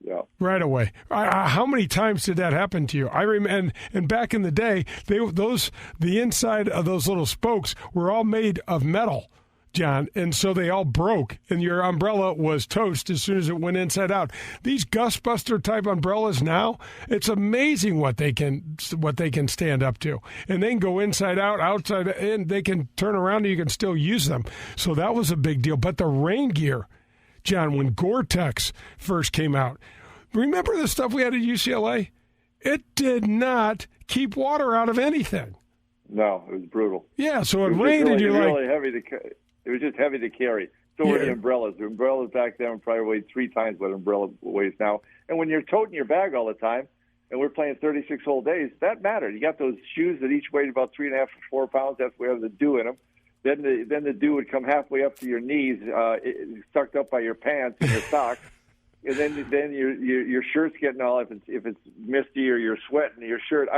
Yeah. Right away. How many times did that happen to you? I remember, and back in the day, the inside of those little spokes were all made of metal John, and so they all broke, and your umbrella was toast as soon as it went inside out. These gustbuster type umbrellas now, it's amazing what they can stand up to, and they can go inside out, outside in. They can turn around, and you can still use them. So that was a big deal. But the rain gear, John, when Gore-Tex first came out, remember the stuff we had at UCLA? It did not keep water out of anything. No, it was brutal. Yeah, so it rained, really, and you're really heavy it was just heavy to carry. So were the umbrellas. The umbrellas back then probably weighed 3 times what an umbrella weighs now. And when you're toting your bag all the time, and we're playing 36-hole days, that mattered. You got those shoes that each weighed about 3.5 to 4 pounds. That's where the dew in them. Then the dew would come halfway up to your knees, sucked up by your pants and your socks. And then your shirt's getting all, if it's misty or you're sweating your shirt.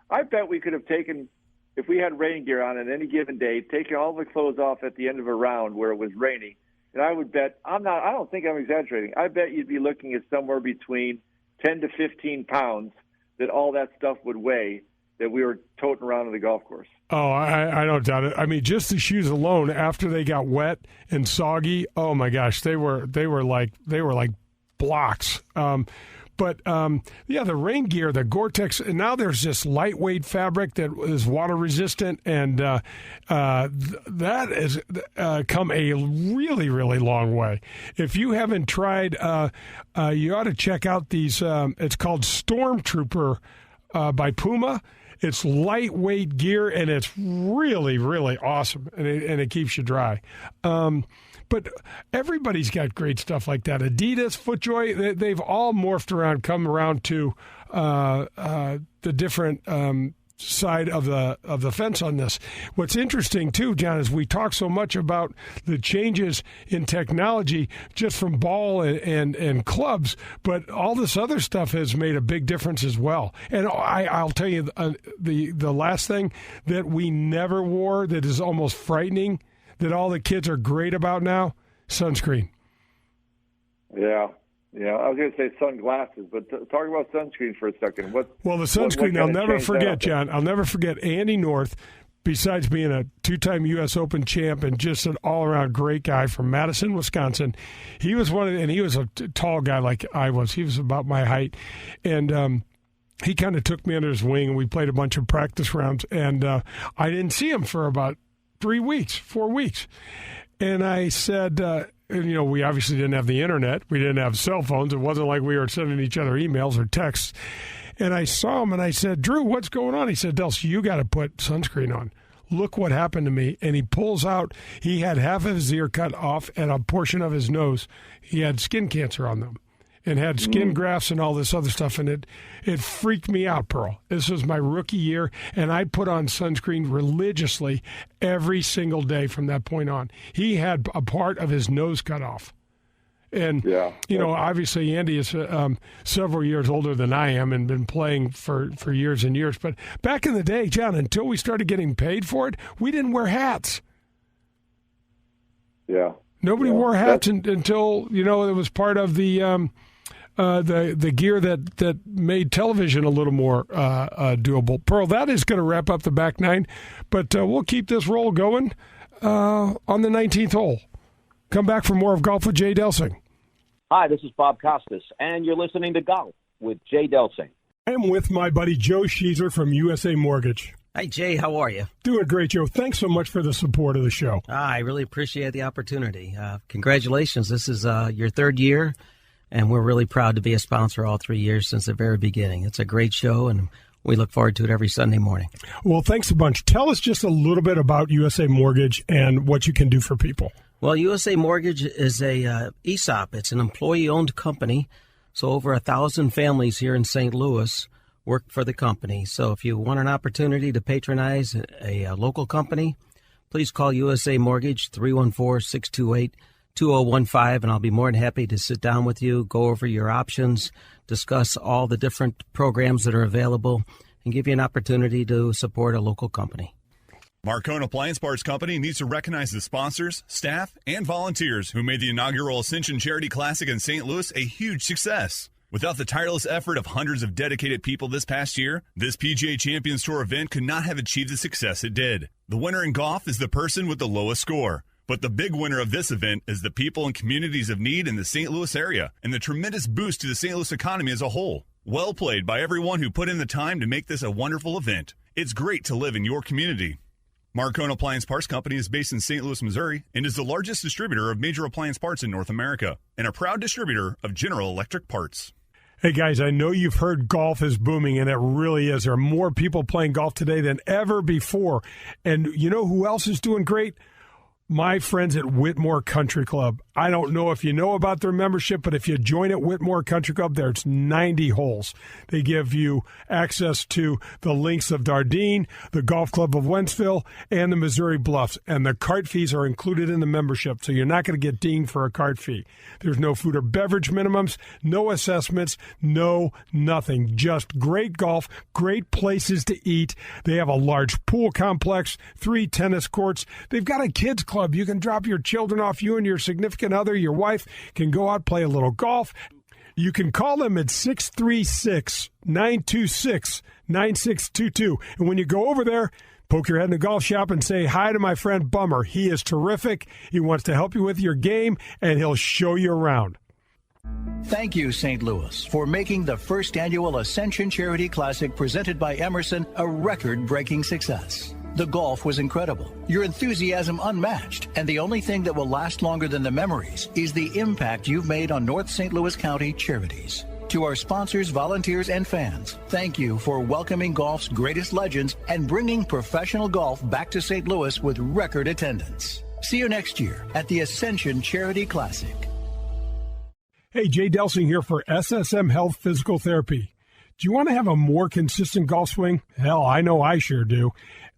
I bet we could have taken, if we had rain gear on any given day, taken all the clothes off at the end of a round where it was raining, and I would bet, I don't think I'm exaggerating, I bet you'd be looking at somewhere between 10 to 15 pounds that all that stuff would weigh that we were toting around on the golf course. Oh, I don't doubt it. I mean, just the shoes alone, after they got wet and soggy, oh my gosh, they were like blocks. But the rain gear, the Gore-Tex, and now there's this lightweight fabric that is water resistant, and that has come a really, really long way. If you haven't tried, you ought to check out these. It's called Stormtrooper by Puma. It's lightweight gear, and it's really, really awesome, and it keeps you dry. But everybody's got great stuff like that. Adidas, FootJoy, they've all morphed around, come around to the different side of the fence on this. What's interesting, too, John, is we talk so much about the changes in technology just from ball and clubs, but all this other stuff has made a big difference as well. And I'll tell you, the last thing that we never wore that is almost frightening, that all the kids are great about now, sunscreen. Yeah. I was going to say sunglasses, but talk about sunscreen for a second. The sunscreen, I'll never forget, John. I'll never forget Andy North, besides being a 2-time U.S. Open champ and just an all-around great guy from Madison, Wisconsin. He was and he was a tall guy like I was. He was about my height. And he kind of took me under his wing, and we played a bunch of practice rounds. And I didn't see him for about 4 weeks. And I said, we obviously didn't have the internet. We didn't have cell phones. It wasn't like we were sending each other emails or texts. And I saw him and I said, Drew, what's going on? He said, Dels, you got to put sunscreen on. Look what happened to me. And he pulls out, he had half of his ear cut off and a portion of his nose. He had skin cancer on them and had skin grafts and all this other stuff. And it freaked me out, Pearl. This was my rookie year, and I put on sunscreen religiously every single day from that point on. He had a part of his nose cut off. And, obviously Andy is several years older than I am and been playing for years and years. But back in the day, John, until we started getting paid for it, we didn't wear hats. Yeah. Nobody wore hats until, it was part of the gear that made television a little more doable. Pearl, that is going to wrap up the back nine, but we'll keep this roll going on the 19th hole. Come back for more of Golf with Jay Delsing. Hi, this is Bob Costas, and you're listening to Golf with Jay Delsing. I'm with my buddy Joe Sheezer from USA Mortgage. Hi, Jay. How are you? Doing great, Joe. Thanks so much for the support of the show. I really appreciate the opportunity. Congratulations. This is your third year, and we're really proud to be a sponsor all 3 years since the very beginning. It's a great show, and we look forward to it every Sunday morning. Well, thanks a bunch. Tell us just a little bit about USA Mortgage and what you can do for people. Well, USA Mortgage is a ESOP. It's an employee-owned company, so over 1,000 families here in St. Louis work for the company. So if you want an opportunity to patronize a local company, please call USA Mortgage 314-628-2015, and I'll be more than happy to sit down with you, go over your options, discuss all the different programs that are available, and give you an opportunity to support a local company. Marcone Appliance Parts Company needs to recognize the sponsors, staff, and volunteers who made the inaugural Ascension Charity Classic in St. Louis a huge success. Without the tireless effort of hundreds of dedicated people this past year, this PGA Champions Tour event could not have achieved the success it did. The winner in golf is the person with the lowest score. But the big winner of this event is the people and communities of need in the St. Louis area and the tremendous boost to the St. Louis economy as a whole. Well played by everyone who put in the time to make this a wonderful event. It's great to live in your community. Marcone Appliance Parts Company is based in St. Louis, Missouri, and is the largest distributor of major appliance parts in North America and a proud distributor of General Electric parts. Hey, guys, I know you've heard golf is booming, and it really is. There are more people playing golf today than ever before. And you know who else is doing great? My friends at Whitmore Country Club. I don't know if you know about their membership, but if you join at Whitmore Country Club, there's 90 holes. They give you access to the Links of Dardenne, the Golf Club of Wentzville, and the Missouri Bluffs. And the cart fees are included in the membership, so you're not going to get dinged for a cart fee. There's no food or beverage minimums, no assessments, no nothing. Just great golf, great places to eat. They have a large pool complex, 3 tennis courts. They've got a kids club. You can drop your children off. You and your significant other, your wife, can go out, play a little golf. You can call them at 636-926-9622. And when you go over there, poke your head in the golf shop and say hi to my friend Bummer. He is terrific. He wants to help you with your game, and he'll show you around. Thank you, St. Louis, for making the first annual Ascension Charity Classic presented by Emerson a record-breaking success. The golf was incredible, your enthusiasm unmatched, and the only thing that will last longer than the memories is the impact you've made on North St. Louis County charities. To our sponsors, volunteers, and fans, thank you for welcoming golf's greatest legends and bringing professional golf back to St. Louis with record attendance. See you next year at the Ascension Charity Classic. Hey, Jay Delsing here for SSM Health Physical Therapy. Do you want to have a more consistent golf swing? Hell, I know I sure do.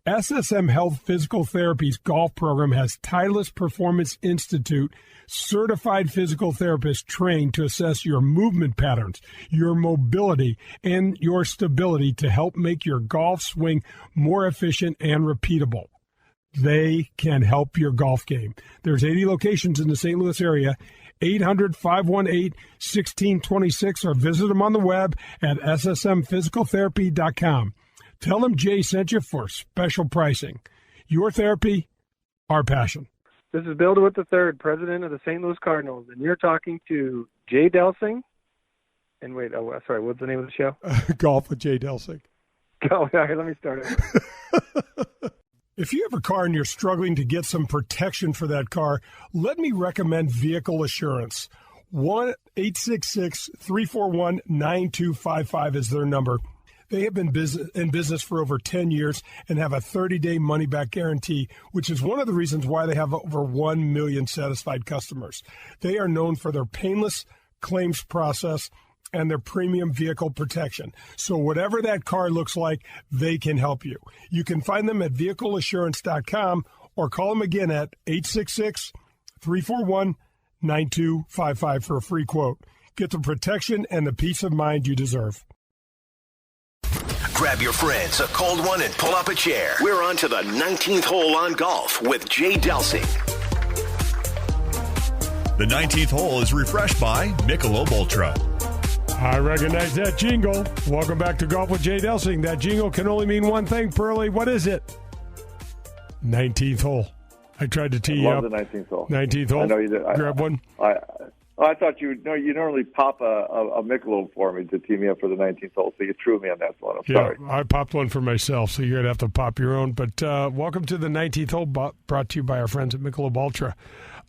SSM Health Physical Therapy's golf program has Titleist Performance Institute certified physical therapists trained to assess your movement patterns, your mobility, and your stability to help make your golf swing more efficient and repeatable. They can help your golf game. There's 80 locations in the St. Louis area. 800-518-1626 or visit them on the web at ssmphysicaltherapy.com. Tell them Jay sent you for special pricing. Your therapy, our passion. This is Bill DeWitt III, president of the St. Louis Cardinals, and you're talking to Jay Delsing. And wait, what's the name of the show? Golf with Jay Delsing. Oh, okay, let me start it. If you have a car and you're struggling to get some protection for that car, let me recommend Vehicle Assurance. 1-866-341-9255 is their number. They have been in business for over 10 years and have a 30-day money-back guarantee, which is one of the reasons why they have over 1 million satisfied customers. They are known for their painless claims process and their premium vehicle protection. So whatever that car looks like, they can help you. You can find them at vehicleassurance.com or call them again at 866-341-9255 for a free quote. Get the protection and the peace of mind you deserve. Grab your friends, a cold one, and pull up a chair. We're on to the 19th hole on golf with Jay Delsing. The 19th hole is refreshed by Michelob Ultra. I recognize that jingle. Welcome back to Golf with Jay Delsing. That jingle can only mean one thing, Pearly. What is it? 19th hole. I tried to tee you up. I love the 19th hole. 19th hole. I know you did. Grab one. I thought you normally pop a Michelob for me to tee me up for the 19th hole, so you threw me on that one. I'm sorry. I popped one for myself, so you're going to have to pop your own. But welcome to the 19th hole, brought to you by our friends at Michelob Ultra.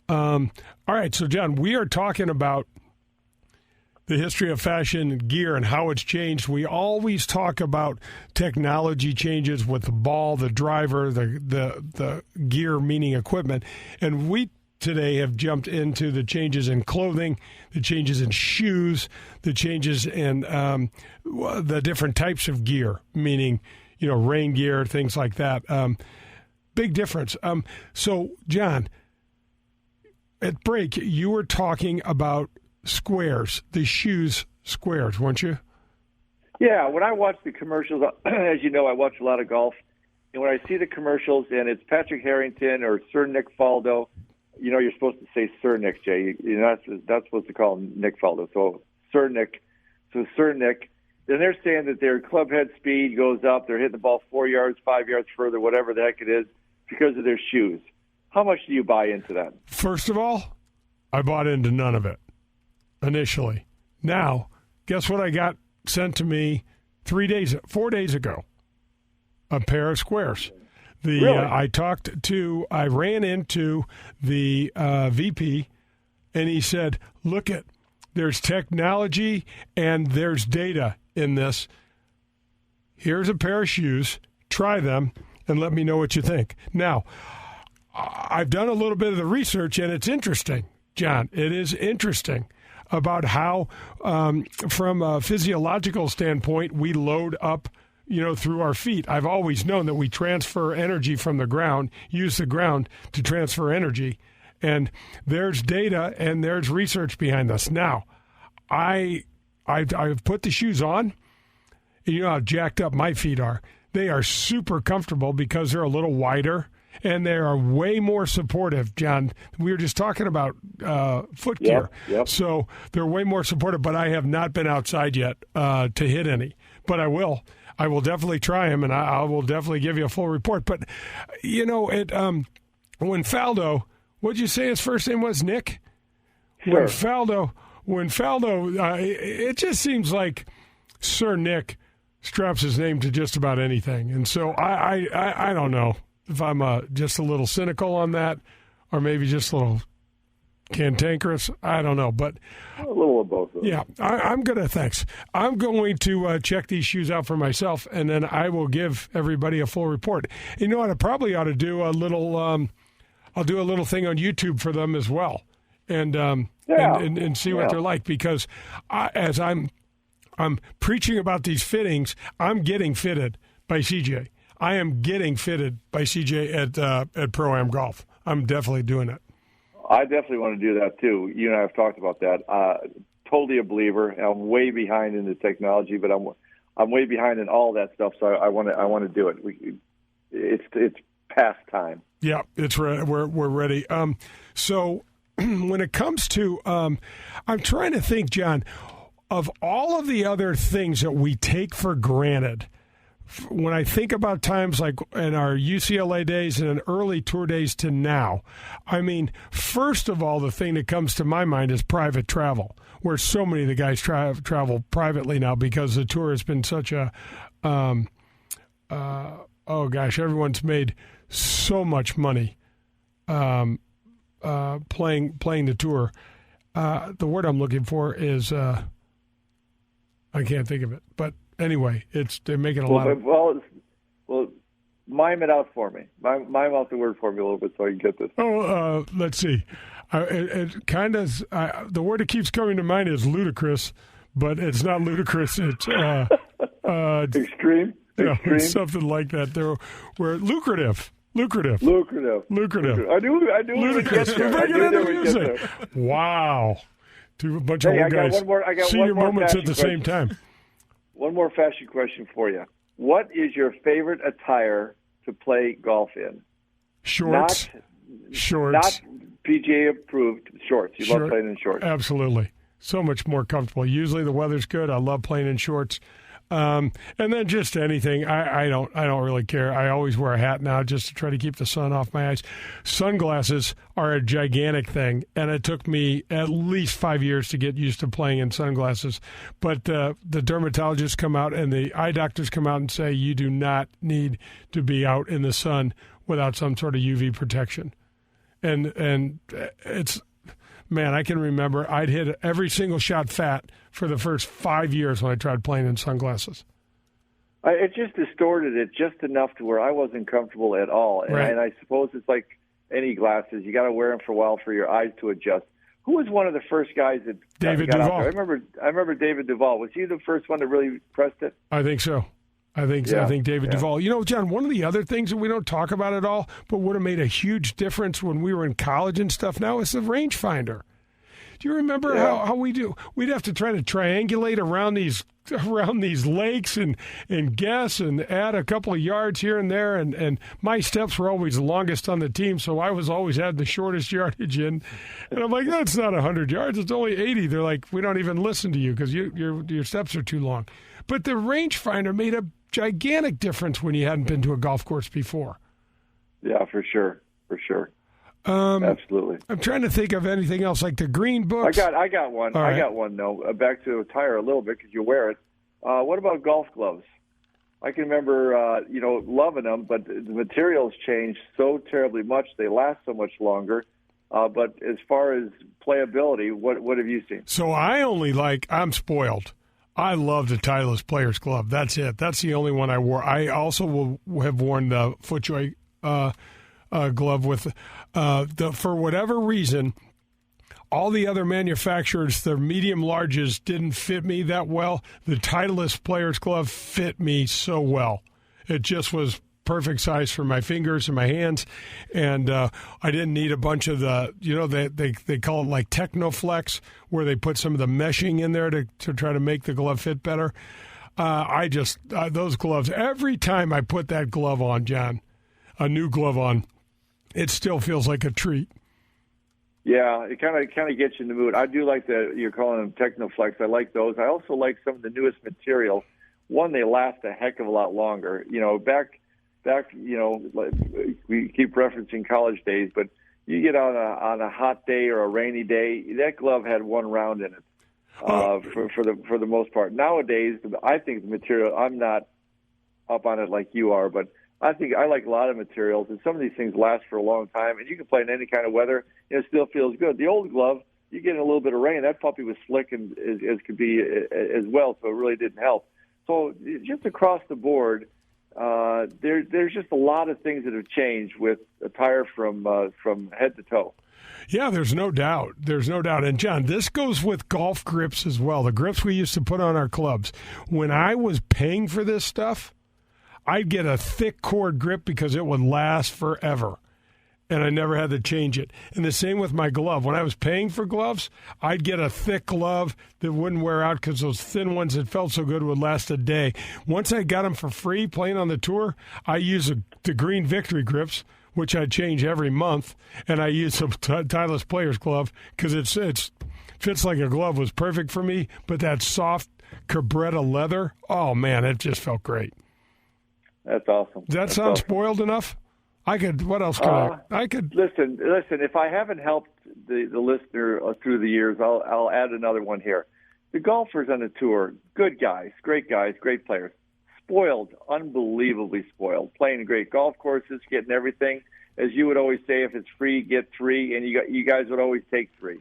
All right, so, John, we are talking about the history of fashion and gear and how it's changed. We always talk about technology changes with the ball, the driver, the gear, meaning equipment. And we today have jumped into the changes in clothing, the changes in shoes, the changes in the different types of gear, meaning, rain gear, things like that. Big difference. So, John, at break, you were talking about squares, the shoes squares, weren't you? Yeah, when I watch the commercials, as you know, I watch a lot of golf, and when I see the commercials and it's Patrick Harrington or Sir Nick Faldo, you're supposed to say Sir Nick, Jay. That's supposed to call him Nick Faldo. So Sir Nick. Then they're saying that their club head speed goes up. They're hitting the ball 4 yards, 5 yards further, whatever the heck it is, because of their shoes. How much do you buy into that? First of all, I bought into none of it initially. Now, guess what I got sent to me 4 days ago? A pair of squares. Really? I ran into the VP, and he said, look there's technology and there's data in this. Here's a pair of shoes. Try them and let me know what you think. Now, I've done a little bit of the research, and it's interesting, John. It is interesting about how, from a physiological standpoint, we load up, through our feet. I've always known that we transfer energy from the ground, use the ground to transfer energy. And there's data and there's research behind this. Now, I've put the shoes on. You know how jacked up my feet are. They are super comfortable because they're a little wider and they are way more supportive, John. We were just talking about foot gear. Yep. So they're way more supportive, but I have not been outside yet to hit any. But I will. I will definitely try them, and I will definitely give you a full report. But, when Faldo, what'd you say his first name was, Nick? Sure. When Faldo, it just seems like Sir Nick straps his name to just about anything. And so I don't know if I'm just a little cynical on that or maybe just a little cantankerous. I don't know, but a little of both of them. Yeah, I'm going to check these shoes out for myself, and then I will give everybody a full report. You know what? I probably ought to do a little. I'll do a little thing on YouTube for them as well, and see what they're like, because as I'm preaching about these fittings, I'm getting fitted by CJ. I am getting fitted by CJ at Pro-Am Golf. I'm definitely doing it. I definitely want to do that too. You and I have talked about that. Totally a believer. I'm way behind in the technology, but I'm way behind in all that stuff. So I want to do it. It's past time. Yeah, it's we're ready. So when it comes to, I'm trying to think, John, of all of the other things that we take for granted. When I think about times like in our UCLA days and in early tour days to now, I mean, first of all, the thing that comes to my mind is private travel, where so many of the guys travel privately now because the tour has been such a, everyone's made so much money playing the tour. The word I'm looking for is, I can't think of it, but anyway, they're making a lot of... Well, mime it out for me. Mime out the word for me a little bit so I can get this. Let's see. It kind of... the word that keeps coming to mind is ludicrous, but it's not ludicrous. It's... extreme? Yeah, it's something like that. We're lucrative. Lucrative. I knew we would get there. Bring it into music. Wow. To a bunch of old guys. I got senior one more moments at the question. same time. One more fashion question for you. What is your favorite attire to play golf in? Shorts. Not PGA approved shorts. You love playing in shorts. Absolutely. So much more comfortable. Usually the weather's good. I love playing in shorts. And then just anything. I don't really care. I always wear a hat now just to try to keep the sun off my eyes. Sunglasses are a gigantic thing, and it took me at least 5 years to get used to playing in sunglasses. But the dermatologists come out and the eye doctors come out and say you do not need to be out in the sun without some sort of UV protection. And it's... Man, I can remember I'd hit every single shot fat for the first 5 years when I tried playing in sunglasses. It just distorted it just enough to where I wasn't comfortable at all. Right. And I suppose it's like any glasses. You got to wear them for a while for your eyes to adjust. Who was one of the first guys that David got Duvall. out there? I remember David Duvall. Was he the first one that really pressed it? I think so. I think David Duvall. You know, John, one of the other things that we don't talk about at all, but would have made a huge difference when we were in college and stuff now is the rangefinder. Do you remember how we do? We'd have to try to triangulate around these lakes and guess and add a couple of yards here and there. And my steps were always the longest on the team, so I was always had the shortest yardage in. And I'm like, that's not 100 yards. It's only 80. They're like, we don't even listen to you because your steps are too long. But the rangefinder made a gigantic difference when you hadn't been to a golf course before. Yeah, for sure. Absolutely. I'm trying to think of anything else, like the green books. I got one. All right. I got one, though. Back to Attire a little bit because you wear it. What about golf gloves? I can remember, loving them, but the materials changed so terribly much. They last so much longer. But as far as playability, what have you seen? So I'm spoiled. I love the Titleist Players Glove. That's it. That's the only one I wore. I also have worn the FootJoy glove with, for whatever reason, all the other manufacturers, the medium larges didn't fit me that well. The Titleist Players Glove fit me so well. It just was perfect size for my fingers and my hands, and I didn't need a bunch of the, they call it like Technoflex, where they put some of the meshing in there to try to make the glove fit better. Those gloves, every time I put that glove on, John, a new glove on, it still feels like a treat. Yeah, it kind of gets you in the mood. I do like you're calling them Technoflex. I like those. I also like some of the newest material. One, they last a heck of a lot longer. Back, we keep referencing college days, but you get on a hot day or a rainy day, that glove had one round in it for the most part. Nowadays, I think the material, I'm not up on it like you are, but I think I like a lot of materials, and some of these things last for a long time, and you can play in any kind of weather, and it still feels good. The old glove, you get in a little bit of rain, that puppy was slick and as could be as well, so it really didn't help. So just across the board, there's just a lot of things that have changed with Attire from head to toe. Yeah, there's no doubt. There's no doubt. And, John, this goes with golf grips as well, the grips we used to put on our clubs. When I was paying for this stuff, I'd get a thick cord grip because it would last forever, and I never had to change it. And the same with my glove. When I was paying for gloves, I'd get a thick glove that wouldn't wear out because those thin ones that felt so good would last a day. Once I got them for free playing on the tour, I used the green Victory grips, which I change every month, and I use a Titleist Players Glove because it fits like a glove, was perfect for me, but that soft Cabretta leather, oh, man, it just felt great. That's awesome. Does that sound spoiled enough? What else could I could listen. If I haven't helped the listener through the years, I'll add another one here. The golfers on the tour, good guys, great players, spoiled, unbelievably spoiled, playing great golf courses, getting everything. As you would always say, if it's free, get three, and you guys would always take three.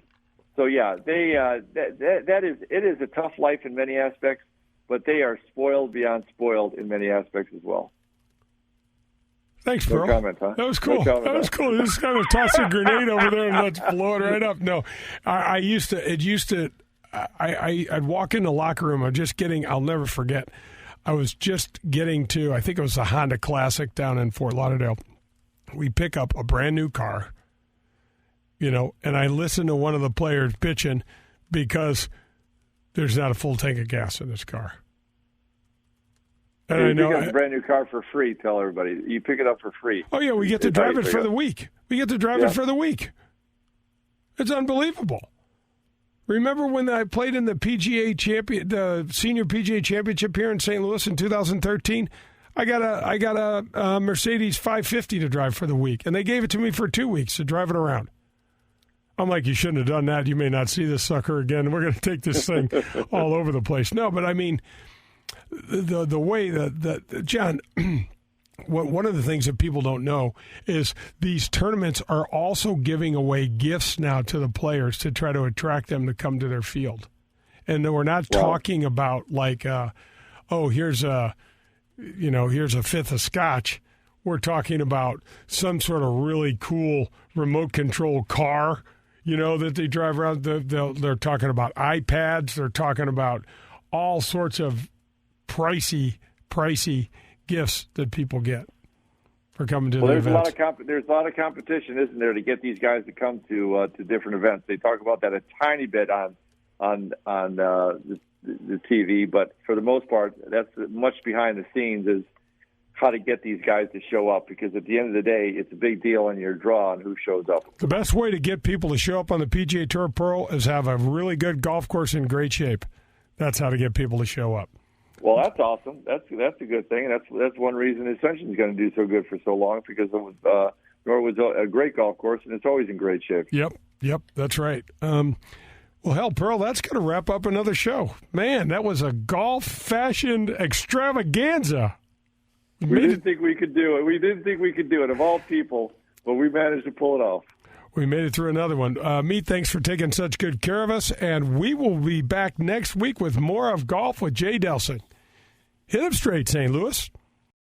So yeah, it is a tough life in many aspects, but they are spoiled beyond spoiled in many aspects as well. Thanks, no Pearl. Comment, huh? That was cool. No comment, that was cool. Just kind of toss a grenade over there and let's blow it right up. No, I'd walk in the locker room. I'll never forget. I was just getting to, I think it was the Honda Classic down in Fort Lauderdale. We pick up a brand new car, and I listen to one of the players bitching because there's not a full tank of gas in this car. And you pick up a brand new car for free. Tell everybody you pick it up for free. Oh yeah, we get to drive it for the week. It's unbelievable. Remember when I played in the senior PGA Championship here in St. Louis in 2013? I got a Mercedes 550 to drive for the week, and they gave it to me for 2 weeks to drive it around. I'm like, you shouldn't have done that. You may not see this sucker again. We're going to take this thing all over the place. No, but I mean, the way that John, one of the things that people don't know is these tournaments are also giving away gifts now to the players to try to attract them to come to their field. And we're not talking about like, here's a fifth of scotch. We're talking about some sort of really cool remote control car, that they drive around. They're talking about iPads. They're talking about all sorts of pricey gifts that people get for coming to the events. There's a lot of competition, isn't there, to get these guys to come to different events. They talk about that a tiny bit on the TV, but for the most part, that's much behind the scenes is how to get these guys to show up, because at the end of the day, it's a big deal in your draw on who shows up. The best way to get people to show up on the PGA Tour, Pearl, is have a really good golf course in great shape. That's how to get people to show up. Well, that's awesome. That's a good thing. That's one reason Ascension is going to do so good for so long, because of Or it was a great golf course, and it's always in great shape. Yep, that's right. Well, hell, Pearl, that's going to wrap up another show. Man, that was a golf-fashioned extravaganza. We didn't think we could do it. We didn't think we could do it, of all people, but we managed to pull it off. We made it through another one. Meat, thanks for taking such good care of us, and we will be back next week with more of Golf with Jay Delsing. Hit him straight, St. Louis.